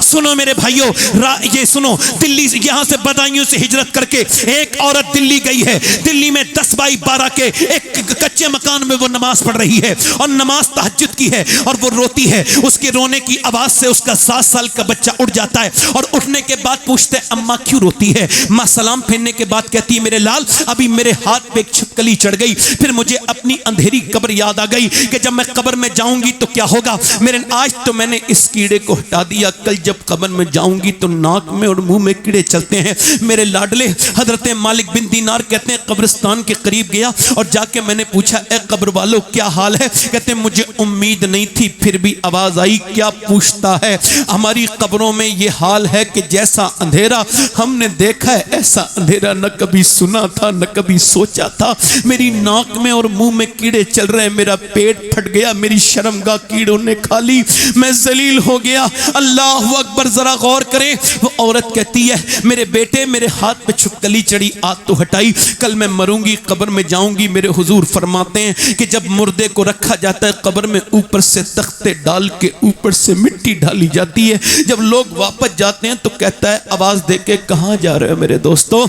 سنو میرے بھائیوں، یہ سنو، دلی یہاں سے بدایوں سے ہجرت کر کے ایک عورت دلی گئی ہے. دلی میں 10x12 کے ایک کچے مکان میں وہ نماز پڑھ رہی ہے اور نماز تہجد کی ہے اور وہ روتی ہے. اس کے رونے کی آواز سے اس کا 7 سال کا بچہ اٹھ جاتا ہے اور اٹھنے کے بعد پوچھتے اماں کیوں روتی ہے؟ ماں سلام پھیرنے کے بعد کہتی ہے میرے لال ابھی میرے ہاتھ پہ ایک چھپکلی چڑھ گئی، پھر مجھے اپنی اندھیری قبر یاد آ گئی کہ جب میں قبر میں جاؤں گی تو کیا ہوگا. میرے آج تو میں نے اس کیڑے کو ہٹا دیا، کل جب قبر میں جاؤں گی تو ناک میں اور منہ میں کیڑے چلتے ہیں. میرے لاڈلے حضرت مالک بن دینار کہتے ہیں قبرستان کے قریب گیا اور جا کے میں نے پوچھا اے قبر والو کیا حال ہے؟ کہتے ہیں مجھے امید نہیں تھی پھر بھی آواز آئی کیا پوچھتا ہے؟ ہماری قبروں میں یہ حال ہے کہ جیسا اندھیرا ہم نے دیکھا ہے ایسا اندھیرا نہ کبھی سنا تھا نہ کبھی سوچا تھا. میری ناک میں اور منہ میں کیڑے چل رہے ہیں، میرا پیٹ پھٹ گیا، میری شرمگاہ کیڑوں نے کھا لی، میں ذلیل ہو گیا. اللہ اکبر، ذرا غور کریں. وہ عورت کہتی ہے میرے بیٹے میرے ہاتھ پہ چھپکلی چڑھی، آج تو ہٹائی، کل میں مروں گی قبر میں جاؤں گی. میرے حضور فرماتے ہیں کہ جب مردے کو رکھا جاتا ہے قبر میں اوپر سے تختے ڈال کے اوپر سے مٹی ڈالی جاتی ہے. جب لوگ واپس جاتے ہیں تو کہتا ہے آواز دے کے کہاں جا رہے ہو میرے دوستو،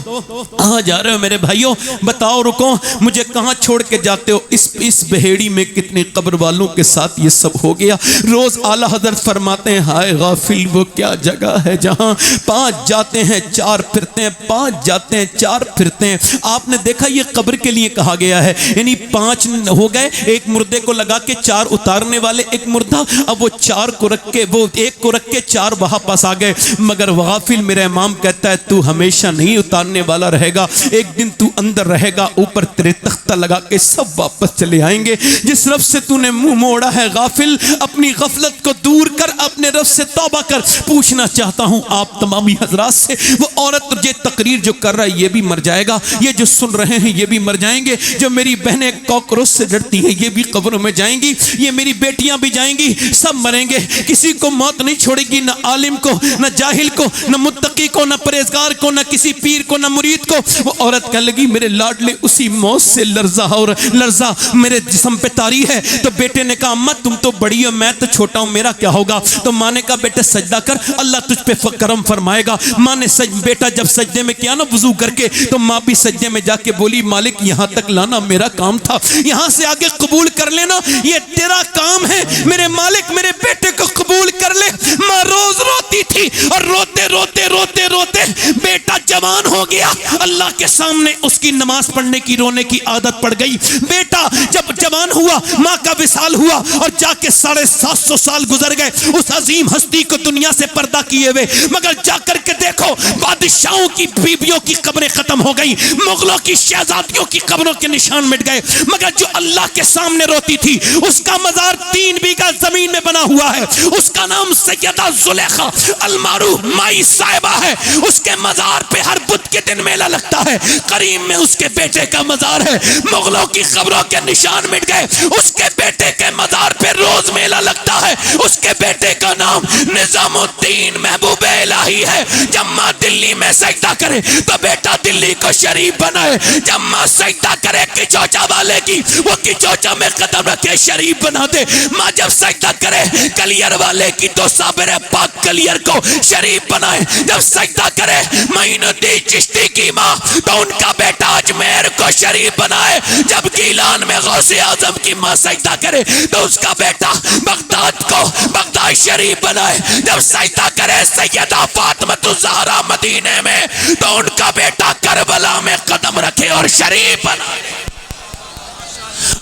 کہاں جا رہے ہو میرے بھائیوں، بتاؤ رکو، مجھے کہاں چھوڑ کے جاتے ہو؟ اس بہیڑی میں کتنے قبر والوں کے ساتھ یہ سب ہو گیا. روز اعلی حضرت فرماتے ہیں ہائے غافل وہ کیا جگہ ہے جہاں 5 جاتے ہیں 4 پھرتے ہیں، 5 جاتے ہیں 4 پھرتے ہیں. آپ نے دیکھا یہ قبر کے لیے کہا گیا ہے، یعنی 5 ہو گئے، ایک مردے کو لگا کے 4 اتارنے والے، ایک مردہ، اب وہ 4 کو رکھ کے وہ ایک کو رکھ کے 4 وہاں پاس آ گئے. مگر غافل میرا امام کہتا ہے تو ہمیشہ نہیں اتارنے والا رہے گا، ایک دن تو اندر رہے گا، اوپر تیرے تختہ لگا کے سب واپس چلے آئیں گے. جس رب سے تو نے منہ موڑا ہے غافل، اپنی غفلت کو دور کر، اپنے رب سے توبہ کر. پوچھنا چاہتا ہوں آپ تمامی حضرات سے، وہ عورت یہ تقریر جو کر رہا ہے یہ بھی مر جائے گا، یہ جو سن رہے ہیں یہ بھی مر جائیں گے، جو میری بہنیں کاکروچ سے ڈرتی ہیں یہ بھی قبروں میں جائیں گی، یہ میری بیٹیاں بھی جائیں گی، سب مریں گے. کسی کو موت نہیں چھوڑے گی، نہ عالم کو، نہ جاہل کو، نہ متقی کو، نہ پرہیزگار کو، نہ کسی پیر کو، نہ مرید کو. وہ عورت کہنے لگی میرے لاڈلے اسی موت سے لرزہ اور لرزہ میرے جسم پہ طاری ہے. تو بیٹے نے کہا اماں تم تو بڑی ہو میں تو چھوٹا ہوں میرا کیا ہوگا؟ تو ماں نے کہا بیٹے سجدہ کر اللہ تجھ پہ کرم فرمائے گا. ماں نے بیٹا جب سجدے میں کیا نا وضو کر کے، تو ماں بھی سجدے میں جا کے بولی مالک یہاں تک لانا میرا کام تھا، یہاں سے آگے قبول کر لینا یہ تیرا کام ہے. میرے مالک میرے بیٹے کو قبول کر لے. ماں روز روتی تھی اور روتے روتے روتے روتے بیٹا جوان ہو گیا. اللہ کے سامنے اس کی نماز پڑھنے کی رونے کی عادت پڑ گئی. بیٹا جب جوان ہوا ماں کا وصال ہوا اور جا کے 750 سال گزر گئے اس عظیم ہستی کو دنیا سے پردہ کیے ہوئے. مگر جا کر کے دیکھو بادشاہوں کی بیویوں کی قبریں ختم ہو گئی، مغلوں کی شہزادیوں کی قبروں کے نشان مٹ گئے. مگر جو اللہ کے سامنے روتی تھی اس کا مزار 3 بیگھہ زمین میں بنا ہوا ہے. اس کا نام سیدہ زلیخا المعروف مائی صاحبہ ہے. اس کے مزار پہ ہر بدھ کے دن میلہ لگتا ہے. کریم میں اس کے بیٹے کا مزار ہے. مغلوں کی قبروں کے نشان مٹ گئے، اس کے بیٹے کے مزار پہ روز میلہ لگتا ہے. اس کے بیٹے کا نام نظام الدین محبوب الہی ہے. جب ماں دلی میں سجدہ کرے تو بیٹا دلی کو شریف بنائے. جب ماں سجدہ کرے کچوچا والے کی، وہ کچوچا میں قدم رکھے شریف بنا دے. ماں جب سجدہ کرے کلیر والے کی تو صابر پاک کلیر کو شریف بنائے. جب سجدہ کرے معین الدین چشتی کی ماں تو ان کا بیٹا اجمیر کو شریف بنائے. جب گیلان میں غوث اعظم کی ماں سجدہ کرے تو اس کا بیٹا بغداد کو بغداد شریف بنائے. جب سجدہ کرے سیدہ فاطمہ الزہرا مدینے میں تو ان کا بیٹا کربلا میں قدم رکھے اور شریف بنائے.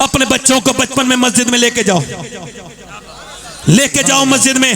اپنے بچوں کو بچپن میں مسجد میں لے کے جاؤ، لے کے جاؤ مسجد میں،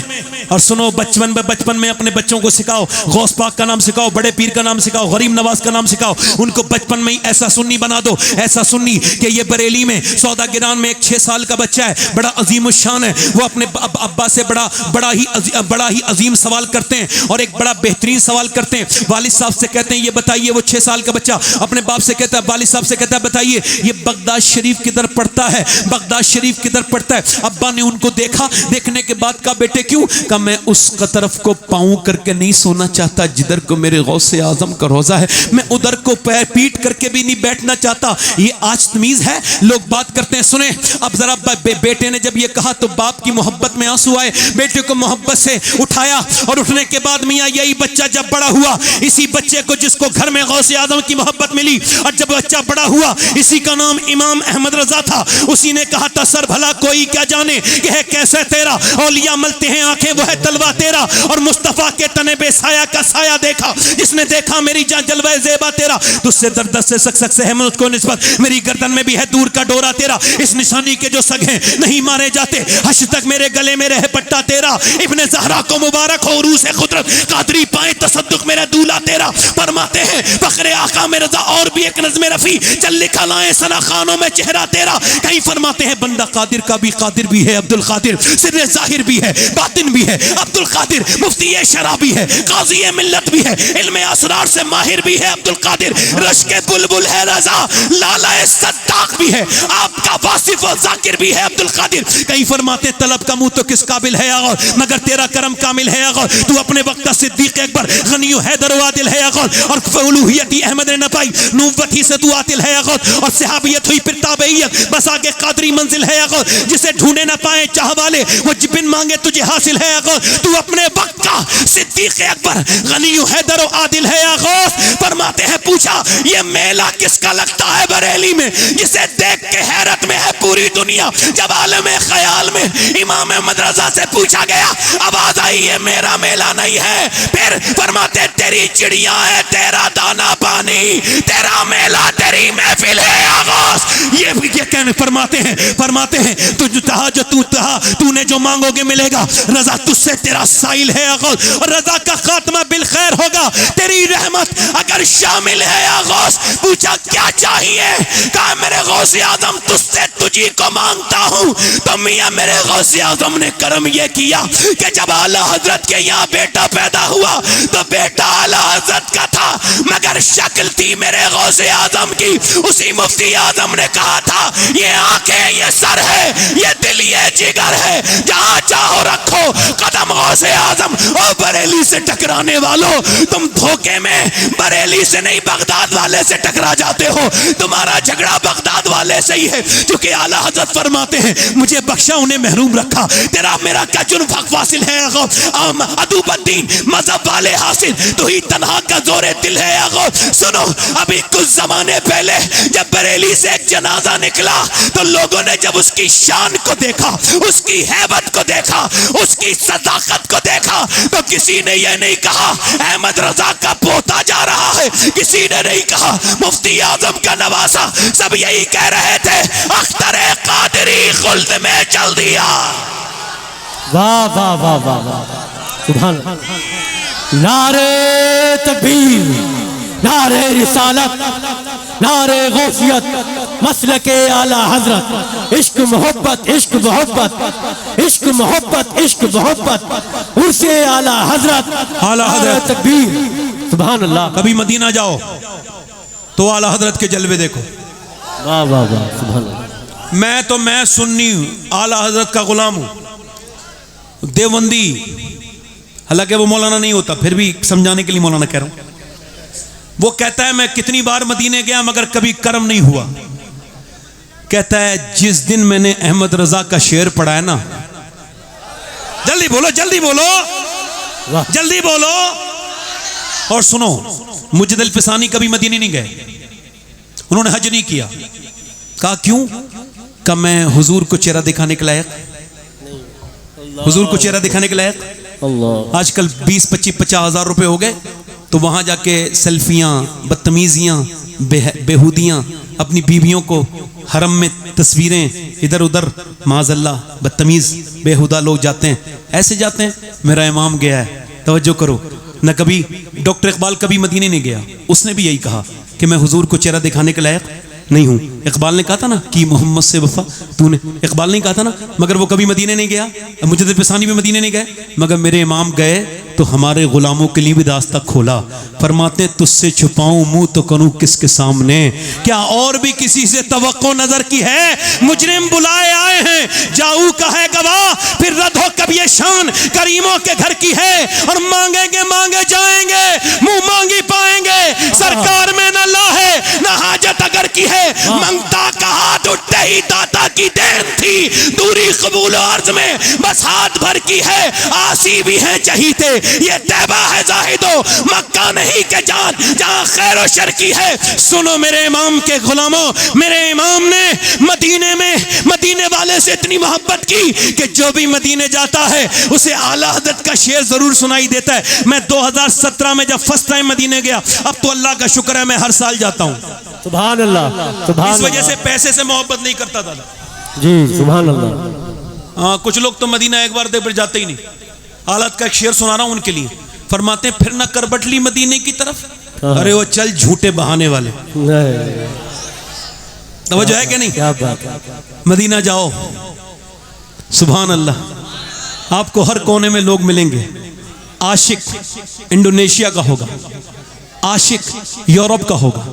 اور سنو بچپن میں اپنے بچوں کو سکھاؤ، غوث پاک کا نام سکھاؤ، بڑے پیر کا نام سکھاؤ، غریب نواز کا نام سکھاؤ. ان کو بچپن میں ہی ایسا سنی بنا دو، ایسا سنی کہ یہ بریلی میں سودا گران میں ایک 6 سال کا بچہ ہے، بڑا عظیم الشان ہے. وہ اپنے ابا سے بڑا ہی عظیم سوال کرتے ہیں اور ایک بڑا بہترین سوال کرتے ہیں. والد صاحب سے کہتے ہیں یہ بتائیے، وہ 6 سال کا بچہ اپنے باپ سے کہتا ہے، والد صاحب سے کہتا ہے بتائیے یہ بغداد شریف کدھر پڑتا ہے، بغداد شریف کدھر پڑتا ہے. ابا نے ان کو دیکھا دیکھنے کے بعد کہا بیٹے کیوں؟ کہا میں اس طرف کو پاؤں کر کے نہیں سونا چاہتا جدھر کو میرے غوث اعظم کا روضہ ہے، میں ادھر کو پیر پیٹ کر کے بھی نہیں بیٹھنا چاہتا۔ یہ آج تمیز ہے، لوگ بات کرتے ہیں۔ سنیں اب ذرا، بیٹے نے جب یہ کہا تو باپ کی محبت میں آنسو آئے، بیٹے کو محبت سے اٹھایا، اور اٹھنے کے بعد میاں یہی بچہ جب بڑا ہوا، اسی بچے کو جس کو گھر میں غوث اعظم کی محبت ملی، اور جب بچہ بڑا ہوا اسی کا نام امام احمد رضا تھا، اسی نے کہا تھا سر بھلا کوئی کیا جانے کہ ہے کیسے تیرا، اولیاء ملتے ہیں آنکھیں وہ ہے تلوہ تیرا، اور مصطفیٰ کے تنے بے سایہ کا سایہ دیکھا، جس نے دیکھا میری جان جلوہ زیبا تیرا، تجھ سے دردت سے سک سک سے ہے مجھ کو نسبت، میری گردن میں بھی ہے دور کا ڈورا تیرا، اس نشانی کے جو سگ ہیں نہیں مارے جاتے، حشر تک میرے گلے میں رہے پٹا تیرا، ابن زہرا کو مبارک ہو عروس قدرت، قادری پائیں تصدق میرا دولہ تیرا، فرماتے ہیں فخر آقا میں رضا اور بھی ایک نظم رفیع، چل لکھا لائیں سنا خانوں میں چہرہ تیرا، کہیں فرماتے ہیں بندہ قادر کا بھی قادر بھی ہے عبد القادر، سر ظاہر بھی ہے باطن بھی ہے عبد القادر، مفتی شرع بھی ہے قاضی ملت بھی ہے، علم اسرار سے ماہر بھی ہے عبد القادر، رشک بلبل ہے رضا، لالہ صداق بھی ہے، آپ کا واصف و ذاکر بھی ہے عبد القادر، کہیں فرماتے ہیں طلب کا منہ تو کس قابل ہے آغور، مگر تیرا کرم کامل ہے آغور، تو اپنے وقت کا صدیق اکبر غنی و حیدر و عادل ہے آغور، اور فالوہیتی احمد نے نہ پائی نوبت ہی سے تو عاطل ہے آغور، اور صحابیت ہوئی پھر تابعیت بس آگے قادری منزل ہے آغور، جسے ڈھونڈے نہ پائیں چاہ والے وہ جبن مانگے تجھے حاصل ہے آغور، تو اپنے وقت کا صدیق اکبر غنی و حیدر و عادل ہے آغور، فرماتے ہیں پوچھا یہ میلہ کس کا لگتا ہے بریلی میں، جسے دیکھ کے حیرت میں ہے پوری دنیا، جب عالم خیال میں امام احمد رضا سے پوچھا گیا آواز آئی یہ میرا میلہ نہیں ہے، پھر فرماتے تیری چڑیاں ہے تیرا دانا پانی، تیرا میلہ تیری محفل ہے آغاز، یہ کہنے فرماتے ہیں تو نے جو مانگو گے ملے گا، رضا تجھ سے تیرا سائل ہے آغاز، اور رضا کا خاتمہ بالخیر ہوگا، تیری رحمت اگر شامل ہے آغاز، پوچھا کیا چاہیے، کہا میرے غوث اعظم تجھ سے تجھی کو مانگتا ہوں، تو میاں میرے غوث اعظم نے کرم یہ کیا کہ جب اعلیٰ حضرت کے یہاں بیٹا پیدا ہوا تو بیٹا اعلیٰ حضرت کا تھا، مگر شکل تھی میرے غوث اعظم کی، اسی مفتی اعظم نے کہا تھا یہ آنکھیں یہ سر ہے یہ دل یہ جگر ہے، جہاں چاہو رکھو قدم غوث اعظم، اور بریلی سے ٹکرانے والوں تم دھوکے میں بریلی سے نہیں بغداد والے سے ٹکرا جاتے ہو، تمہارا جھگڑا بغداد والے سے ہی ہے، چونکہ اعلیٰ حضرت فرماتے ہیں مجھے بخشا انہیں محروم رکھا، تیرا میرا کیا جرم حق واصل ہے ادوب الدین مذہب والے حاصل، تو ہی تنہا کا زور دل ہے آغو، سنو ابھی کچھ زمانے پہلے جب بریلی سے ایک جنازہ نکلا تو لوگوں نے جب اس کی شان کو دیکھا، اس کی ہیبت کو دیکھا، اس کی صداقت کو دیکھا، تو کسی نے یہ نہیں کہا احمد رضا کا پوتا جا رہا ہے، کسی نے نہیں کہا مفتی اعظم کا نواسا، سب یہی کہہ رہے تھے اختر قادری خلد میں چل دیا۔ واہ واہ واہ واہ واہ سبحان اللہ، نعرہ تکبیر، نعرہ رسالت، نعرہ غوثیت، مسلک اعلیٰ حضرت، عشق محبت عشق محبت عشق محبت عشق محبت، عرس اعلیٰ حضرت، نعرہ تکبیر، سبحان اللہ۔ کبھی مدینہ جاؤ تو اعلیٰ حضرت کے جلوے دیکھو، واہ واہ واہ سبحان اللہ۔ میں سنی ہوں، اعلیٰ حضرت کا غلام ہوں، دیوبندی، حالانکہ وہ مولانا نہیں ہوتا، پھر بھی سمجھانے کے لیے مولانا کہہ رہا ہوں، وہ کہتا ہے میں کتنی بار مدینے گیا مگر کبھی کرم نہیں ہوا، کہتا ہے جس دن میں نے احمد رضا کا شعر پڑھا ہے نا، جلدی بولو جلدی بولو جلدی بولو، اور سنو مجد الفسانی کبھی مدینے نہیں گئے، انہوں نے حج نہیں کیا، کہا کیوں؟ کہ میں حضور کو چہرہ دکھانے کے لائق، حضور کو چہرہ دکھانے کے لائق، آج کل 20-25-50 ہزار روپے ہو گئے تو وہاں جا کے سیلفیاں، بدتمیزیاں، بےہودیاں، اپنی بیویوں کو حرم میں تصویریں ادھر ادھر، معاذ اللہ بدتمیز بےہودہ لوگ جاتے ہیں، ایسے جاتے ہیں۔ میرا امام گیا ہے، توجہ کرو، نہ کبھی ڈاکٹر اقبال کبھی مدینے نہیں گیا، اس نے بھی یہی کہا کہ میں حضور کو چہرہ دکھانے کے لائق نہیں ہوں۔ اقبال نے کہا تھا نا کہ محمد سے وفا تو نے، اقبال نہیں کہا تھا نا، مگر وہ کبھی مدینے نہیں گیا، مجد الفسانی بھی مدینے نہیں گئے، مگر میرے امام گئے تو ہمارے غلاموں کے لیے بھی راستہ کھولا. فرماتے تجھ سے چھپاؤں منہ تو کروں کس کے سامنے. کیا اور بھی کسی سے توقع نظر کی ہے؟ مجرم بلائے آئے ہیں، جاؤ کا ہے گواہ، پھر رد ہو کب یہ شان کریموں کے گھر کی ہے. اور مانگیں گے مانگے جائیں گے، منہ مانگی پائیں گے. سرکار میں نہ لا ہے نہ حاجت اگر کی ہے، منگتا کا ہاتھ اٹھتے ہی داتا کی دین تھی. دوری قبول عرض میں بس ہاتھ بھر کی ہے، آسی بھی ہیں چہیتے. یہ طیبہ ہے زاہدو مکہ نہیں کہ جان جہاں خیر و شر کی ہے. سنو میرے امام کے غلاموں، میرے امام نے مدینے میں مدینے والے سے اتنی محبت کی کہ جو بھی مدینے جاتا ہے اسے اعلیٰ حضرت کا شعر ضرور سنائی دیتا ہے. میں 2017 میں جب فرسٹ ٹائم مدینے گیا، اب تو اللہ کا شکر ہے میں ہر سال جاتا ہوں. سبحان اللہ، سبحان اس وجہ سے پیسے سے محبت نہیں کرتا تھا. جی سبحان اللہ. ہاں کچھ لوگ تو مدینہ ایک بار دیکھ پھر جاتے ہی نہیں. حالات کا ایک شعر سنا رہا ہوں ان کے لیے. فرماتے ہیں پھر نہ کر بٹلی مدینے کی طرف. ارے وہ چل جھوٹے بہانے والے. توجہ ہے کہ نہیں؟ کیا بات ہے. مدینہ جاؤ، سبحان اللہ، آپ کو ہر کونے میں لوگ ملیں گے. عاشق انڈونیشیا کا ہوگا، عاشق یورپ کا ہوگا،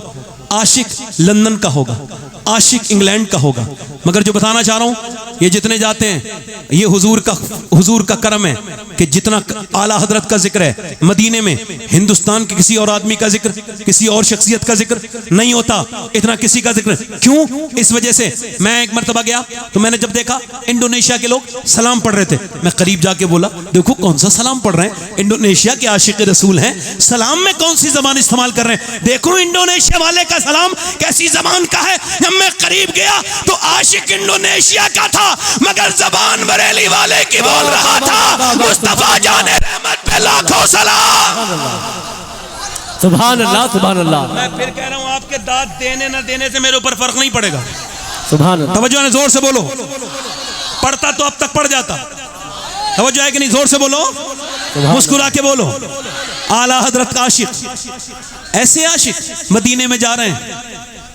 عاشق لندن کا ہوگا، عاشق انگلینڈ کا ہوگا. مگر جو بتانا چاہ رہا ہوں، یہ جتنے جاتے ہیں یہ حضور کا کرم ہے کہ جتنا اعلیٰ حضرت کا ذکر ہے مدینے میں، ہندوستان کے کسی اور آدمی کا ذکر، کسی اور شخصیت کا ذکر نہیں ہوتا اتنا کسی کا ذکر. کیوں؟ اس وجہ سے میں ایک مرتبہ گیا تو میں نے جب دیکھا انڈونیشیا کے لوگ سلام پڑھ رہے تھے، میں قریب جا کے بولا دیکھو کون سا سلام پڑھ رہے ہیں، انڈونیشیا کے عاشق رسول ہیں، سلام میں کون سی زبان استعمال کر رہے ہیں. دیکھو انڈونیشیا والے کا سلام کیسی زبان کا ہے. جب میں قریب گیا تو عاشق انڈونیشیا کا تھا مگر زبان بریلی والے کی بول رہا تھا. مصطفیٰ جان رحمت پہ لاکھوں سلام. سبحان اللہ، سبحان اللہ. میں پھر کہہ رہا ہوں آپ کے داد دینے نہ دینے سے میرے اوپر فرق نہیں پڑے گا. سبحان اللہ. توجہ ہے، زور سے بولو. پڑھتا تو اب تک پڑھ جاتا. توجہ ہے کہ نہیں؟ زور سے بولو، مسکرا کے بولو. اعلیٰ حضرت کا عاشق، ایسے عاشق مدینے میں جا رہے ہیں.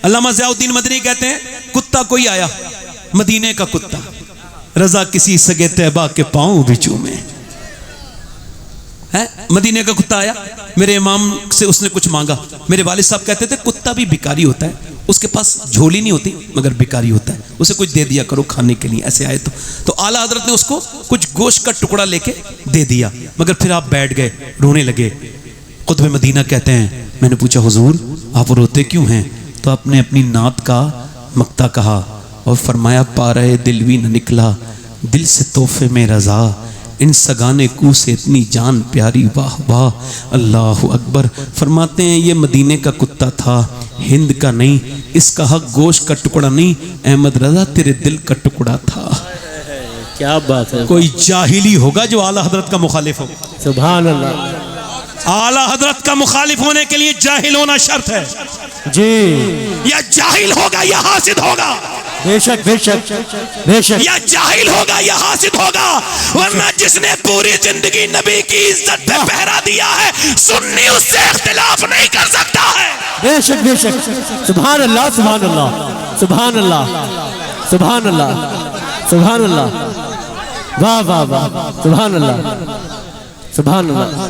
علامہ ضیاء الدین مدنی کہتے ہیں کتا کوئی آیا، مدینے کا کتا، رضا کسی سگے طیبہ کے پاؤں بھی چومے. مدینے کا کتا آیا، میرے امام سے اس نے کچھ مانگا. میرے والد صاحب کہتے تھے کتا بھی بھکاری ہوتا ہے، اس کے پاس جھولی نہیں ہوتی مگر بھکاری ہوتا ہے، اسے کچھ دے دیا کرو کھانے کے لیے. ایسے آئے تو اعلیٰ حضرت نے اس کو کچھ گوشت کا ٹکڑا لے کے دے دیا. مگر پھر آپ بیٹھ گئے، رونے لگے. قطب مدینہ کہتے ہیں میں نے پوچھا حضور آپ روتے کیوں ہیں؟ تو آپ نے اپنی نعت کا مقطع کہا اور فرمایا پا رہے دل بھی نہ نکلا دل سے تحفے میں رضا، ان سگانے کو سے اتنی جان پیاری واہ واہ اللہ اکبر. فرماتے ہیں یہ مدینے کا کتا تھا، ہند کا نہیں، اس کا حق گوشت کا ٹکڑا نہیں، احمد رضا تیرے دل کا ٹکڑا تھا. کیا بات ہے. کوئی جاہلی ہوگا جو اعلیٰ حضرت کا مخالف ہو. سبحان اللہ. اعلیٰ حضرت کا مخالف ہونے کے لیے جاہل ہونا شرط ہے. جی یا جاہل ہوگا یا حاسد ہوگا، بے شک بے شک بے شک. یا جاہل ہوگا یا حاسد ہوگا. ورنہ جس نے پوری زندگی نبی کی عزت پہ پہرا دیا ہے سنی اس سے اختلاف نہیں کر سکتا ہے. بے شک بے شک. سبحان اللہ، سبحان اللہ، سبحان اللہ، سبحان اللہ، سبحان اللہ. واہ واہ واہ، سبحان اللہ، سبحان اللہ.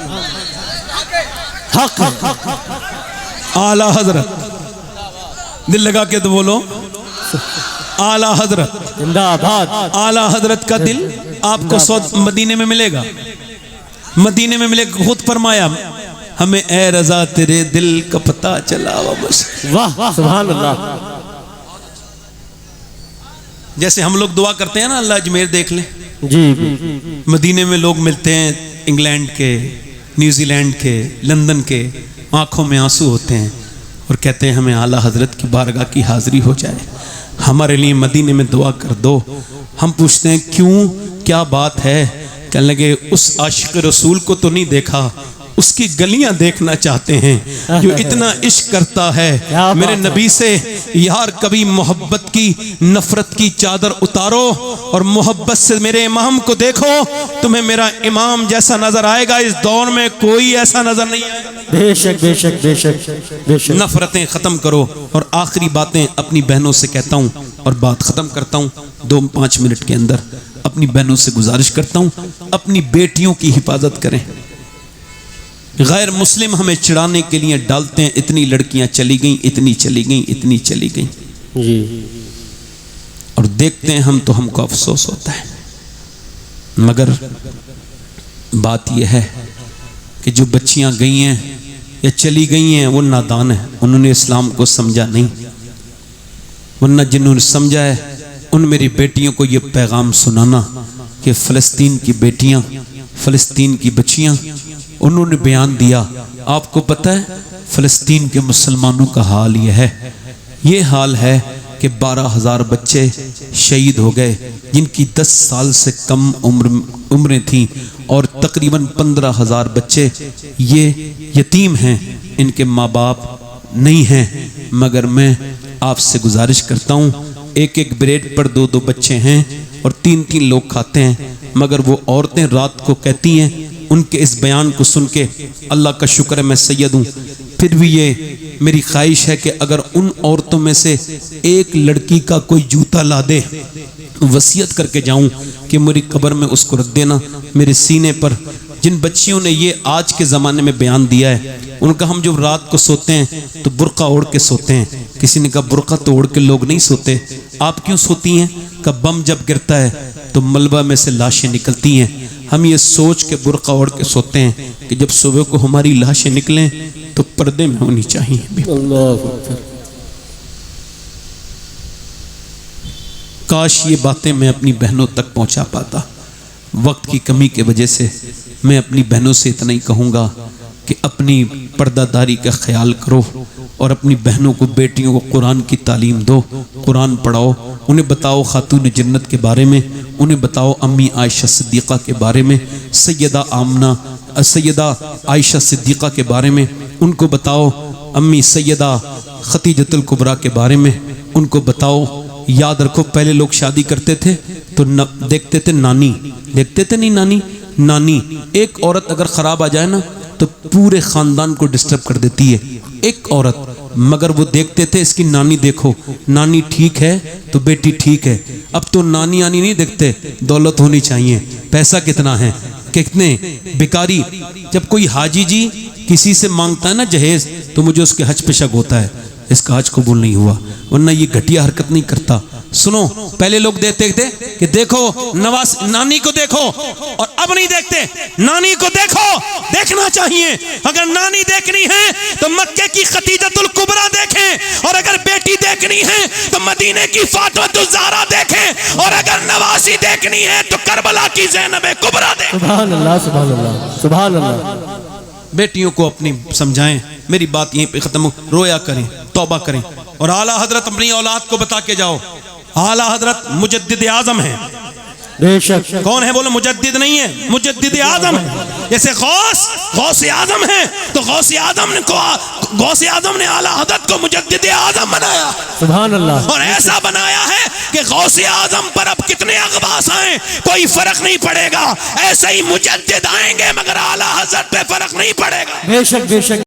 حق اعلیٰ حضرت، دل لگا کے تو بولو اعلیٰ حضرت. زندہ آباد. اعلیٰ حضرت کا دل آپ کو مدینے میں ملے گا، مدینے میں ملے گا. خود فرمایا ہمیں اے رضا تیرے دل کا پتہ چلا. واہ سبحان اللہ. جیسے ہم لوگ دعا کرتے ہیں نا اللہ اجمیر دیکھ لیں، جی مدینے میں لوگ ملتے ہیں انگلینڈ کے، نیوزی لینڈ کے، لندن کے، آنکھوں میں آنسو ہوتے ہیں اور کہتے ہیں ہمیں اعلیٰ حضرت کی بارگاہ کی حاضری ہو جائے، ہمارے لیے مدینے میں دعا کر دو. ہم پوچھتے ہیں کیوں، کیا بات ہے؟ کہنے لگے اس عاشق رسول کو تو نہیں دیکھا، اس کی گلیاں دیکھنا چاہتے ہیں جو اتنا عشق کرتا ہے میرے نبی سے. یار کبھی محبت کی نفرت کی چادر اتارو اور محبت سے میرے امام کو دیکھو، تمہیں میرا امام جیسا نظر آئے گا. اس دور میں کوئی ایسا نظر نہیں آئے گا. بے شک بے شک بے شک بے شک. نفرتیں ختم کرو. اور آخری باتیں اپنی بہنوں سے کہتا ہوں اور بات ختم کرتا ہوں 2-5 منٹ کے اندر. اپنی بہنوں سے گزارش کرتا ہوں اپنی بیٹیوں کی حفاظت کریں. غیر مسلم ہمیں چڑھانے کے لیے ڈالتے ہیں، اتنی لڑکیاں چلی گئیں، اتنی چلی گئیں، اتنی چلی گئیں، جی اور دیکھتے ہیں ہم تو ہم کو افسوس ہوتا ہے۔ مگر بات یہ ہے کہ جو بچیاں گئی ہیں یا چلی گئی ہیں وہ نادان ہیں، انہوں نے اسلام کو سمجھا نہیں، ورنہ جنہوں نے سمجھا ہے ان میری بیٹیوں کو یہ پیغام سنانا کہ فلسطین کی بیٹیاں، فلسطین کی بچیاں، انہوں نے بیان دیا۔ آپ کو پتہ ہے فلسطین کے مسلمانوں کا حال یہ ہے، یہ حال ہے کہ 12,000 بچے شہید ہو گئے جن کی 10 سال سے کم عمریں تھیں، اور تقریباً 15,000 بچے یہ یتیم ہیں، ان کے ماں باپ نہیں ہیں۔ مگر میں آپ سے گزارش کرتا ہوں، ایک ایک بریڈ پر 2 بچے ہیں اور 3 لوگ کھاتے ہیں، مگر وہ عورتیں رات کو کہتی ہیں، ان کے اس بیان کو سن کے اللہ کا شکر ہے میں سید ہوں، پھر بھی یہ میری خواہش ہے کہ اگر ان عورتوں میں سے ایک لڑکی کا کوئی جوتا لا دے، وصیت کر کے جاؤں کہ میری قبر میں اس کو رکھ دینا میرے سینے پر۔ جن بچیوں نے یہ آج کے زمانے میں بیان دیا ہے، ان کا ہم جو رات کو سوتے ہیں تو برقع اوڑھ کے سوتے ہیں، کسی نے کہا برقع تو اوڑھ کے لوگ نہیں سوتے، آپ کیوں سوتی ہیں؟ کہ بم جب گرتا ہے تو ملبہ میں سے لاشیں نکلتی ہیں، ہم یہ سوچ کے برقع اوڑھ کے سوتے ہیں کہ جب صبح کو ہماری لاشیں نکلیں تو پردے میں ہونی چاہیے۔ اللہ اکبر۔ کاش یہ باتیں میں اپنی بہنوں تک پہنچا پاتا، وقت کی کمی کی وجہ سے میں اپنی بہنوں سے اتنا ہی کہوں گا کہ اپنی پردہ داری کا خیال کرو اور اپنی بہنوں کو، بیٹیوں کو قرآن کی تعلیم دو، قرآن پڑھاؤ، انہیں بتاؤ خاتون جنت کے بارے میں، انہیں بتاؤ امی عائشہ صدیقہ کے بارے میں، سیدہ آمنہ، سیدہ عائشہ صدیقہ کے بارے میں، ان کو بتاؤ امی سیدہ خدیجۃ الکبریٰ کے بارے میں، ان کو بتاؤ۔ یاد رکھو پہلے لوگ شادی کرتے تھے تو دیکھتے تھے نانی، دیکھتے تھے نہیں نانی، نانی ایک عورت اگر خراب آ جائے نا تو پورے خاندان کو ڈسٹرب کر دیتی ہے ایک عورت، مگر وہ دیکھتے تھے اس کی نانی، دیکھو نانی ٹھیک ہے تو بیٹی ٹھیک ہے۔ اب تو نانی آنی نہیں دیکھتے، دولت ہونی چاہیے، پیسہ کتنا ہے، کتنے بیکاری۔ جب کوئی حاجی جی کسی سے مانگتا ہے نا جہیز تو مجھے اس کے حج پہ شک ہوتا ہے، اس کا حج قبول نہیں ہوا، ورنہ یہ گھٹیا حرکت نہیں کرتا۔ سنو پہلے لوگ دیکھتے تھے کہ دیکھو نواز نانی کو دیکھو، اور اب نہیں دیکھتے، نانی کو دیکھو، دیکھنا چاہیے۔ اگر نانی دیکھنی ہے تو مکے کی خدیجۃ الکبریٰ دیکھیں، اور اگر بیٹی دیکھنی ہے تو مدینے کی فاطمۃ الزہرا دیکھیں، اور اگر نوازی دیکھنی ہے تو کربلا کی زینب کبریٰ دیکھیں۔ سبحان اللہ، سبحان اللہ، سبحان اللہ۔ بیٹیوں کو اپنی سمجھائیں، میری بات یہیں پہ ختم ہو، رویا کریں، توبہ کریں، اور اعلیٰ حضرت اپنی اولاد کو بتا کے جاؤ، اعلیٰ حضرت مجدد اعظم ہیں۔ بے شک۔ کون ہے بولو؟ مجدد نہیں ہے، مجدد اعظم ہے۔ جیسے غوث اعظم ہے تو غوث اعظم نے اعلیٰ حضرت کو مجدد اعظم بنایا، سبحان اللہ۔ اور ایسا بنایا ہے کہ غوث اعظم پر اب کتنے اغواص آئیں کوئی فرق نہیں پڑے گا، ایسے ہی مجدد آئیں گے مگر اعلیٰ حضرت پہ فرق نہیں پڑے گا۔ بے شک، بے شک۔